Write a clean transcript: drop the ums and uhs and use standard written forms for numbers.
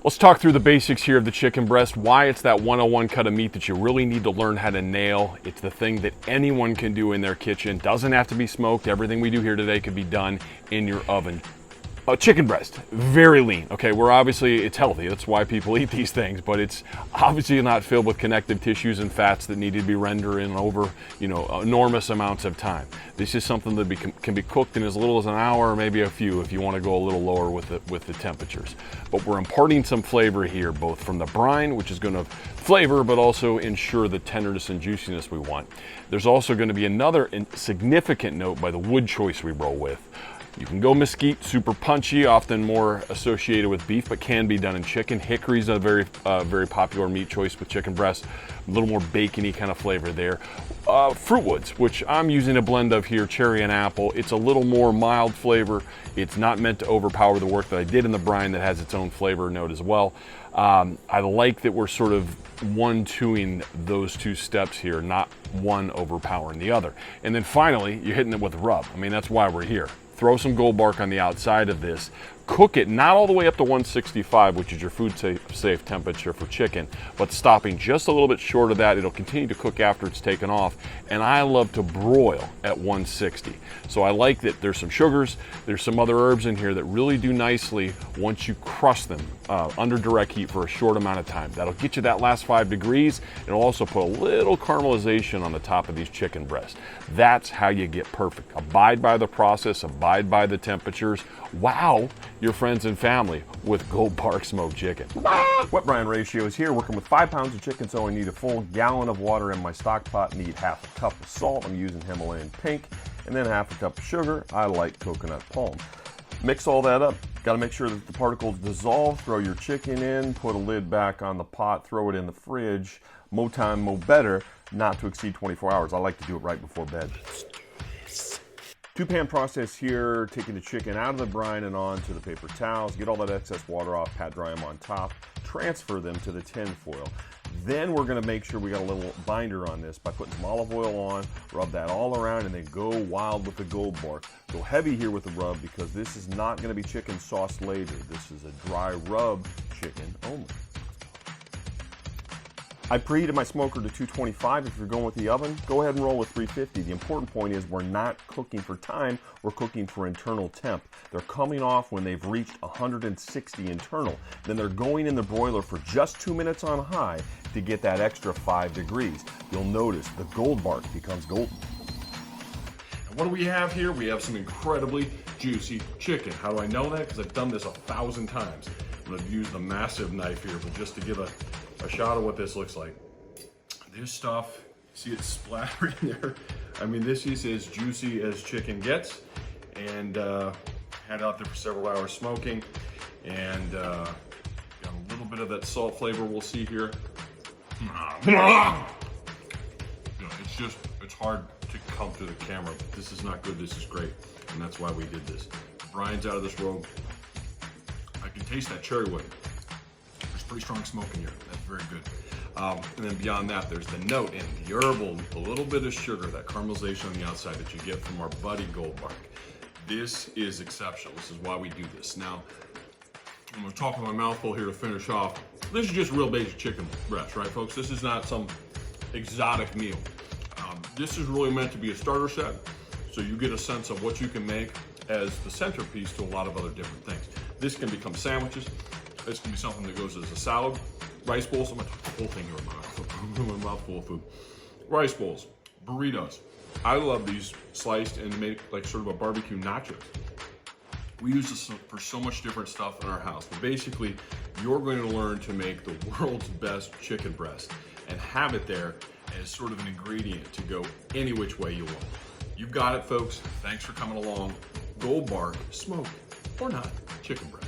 Let's talk through the basics here of the chicken breast, why it's that 101 cut of meat that you really need to learn how to nail. It's the thing that anyone can do in their kitchen. Doesn't have to be smoked. Everything we do here today could be done in your oven. A chicken breast, very lean. Okay, it's healthy. That's why people eat these things, but it's obviously not filled with connective tissues and fats that need to be rendered in over, enormous amounts of time. This is something that can be cooked in as little as an hour, or maybe a few if you want to go a little lower with the temperatures. But we're imparting some flavor here, both from the brine, which is going to flavor, but also ensure the tenderness and juiciness we want. There's also going to be another significant note by the wood choice we roll with. You can go mesquite, super punchy, often more associated with beef, but can be done in chicken. Hickory's a very popular meat choice with chicken breast. A little more bacony kind of flavor there. Fruit woods, which I'm using a blend of here, cherry and apple. It's a little more mild flavor. It's not meant to overpower the work that I did in the brine that has its own flavor note as well. I like that we're sort of one-twoing those two steps here, not one overpowering the other. And then finally, you're hitting it with rub. I mean, that's why we're here. Throw some gold bark on the outside of this. Cook it not all the way up to 165, which is your food safe temperature for chicken, but stopping just a little bit short of that. It'll continue to cook after it's taken off, and I love to broil at 160. So I like that there's some sugars, there's some other herbs in here that really do nicely once you crust them under direct heat for a short amount of time. That'll get you that last 5 degrees. It'll also put a little caramelization on the top of these chicken breasts. That's how you get perfect. Abide by the process, abide by the temperatures. Wow your friends and family with gold bark smoked chicken. Wet brine ratios here, working with 5 pounds of chicken, so I need a full gallon of water in my stock pot. Need half a cup of salt, I'm using Himalayan pink, and then half a cup of sugar. I like coconut palm. Mix all that up. Got to make sure that the particles dissolve. Throw your chicken in, put a lid back on the pot, throw it in the fridge. Mo time, mo better, not to exceed 24 hours. I like to do it right before bed. 2-pan process here, taking the chicken out of the brine and onto the paper towels. Get all that excess water off, pat dry them on top, transfer them to the tin foil. Then we're going to make sure we got a little binder on this by putting some olive oil on, rub that all around, and then go wild with the gold bark. Go heavy here with the rub because this is not going to be chicken sauce later. This is a dry rub chicken only. I preheated my smoker to 225. If you're going with the oven, go ahead and roll with 350. The important point is we're not cooking for time, we're cooking for internal temp. They're coming off when they've reached 160 internal. Then they're going in the broiler for just 2 minutes on high to get that extra 5 degrees. You'll notice the gold bark becomes golden. And what do we have here? We have some incredibly juicy chicken. How do I know that? Because I've done this 1,000 times. I'm going to use the massive knife here, but just to give a shot of what this looks like. This stuff, see it splattering there? I mean, this is as juicy as chicken gets, and had it out there for several hours smoking, and got a little bit of that salt flavor we'll see here. It's hard to come through the camera, but this is not good, this is great, and that's why we did this. The brine's out of this robe. I can taste that cherry wood. There's pretty strong smoke in here. That's very good. And then beyond that, there's the note and the herbal, a little bit of sugar, that caramelization on the outside that you get from our buddy gold bark. This is exceptional. This is why we do this. Now, I'm gonna talk with my mouth full here to finish off. This is just real basic chicken breast, right, folks? This is not some exotic meal. This is really meant to be a starter set, so you get a sense of what you can make as the centerpiece to a lot of other different things. This can become sandwiches. This can be something that goes as a salad. Rice bowls, I'm gonna put the whole thing in my mouth full of food. Rice bowls, burritos. I love these sliced and made like sort of a barbecue nachos. We use this for so much different stuff in our house. But basically, you're going to learn to make the world's best chicken breast and have it there as sort of an ingredient to go any which way you want. You've got it, folks. Thanks for coming along. Gold bark, smoked or not, chicken breast.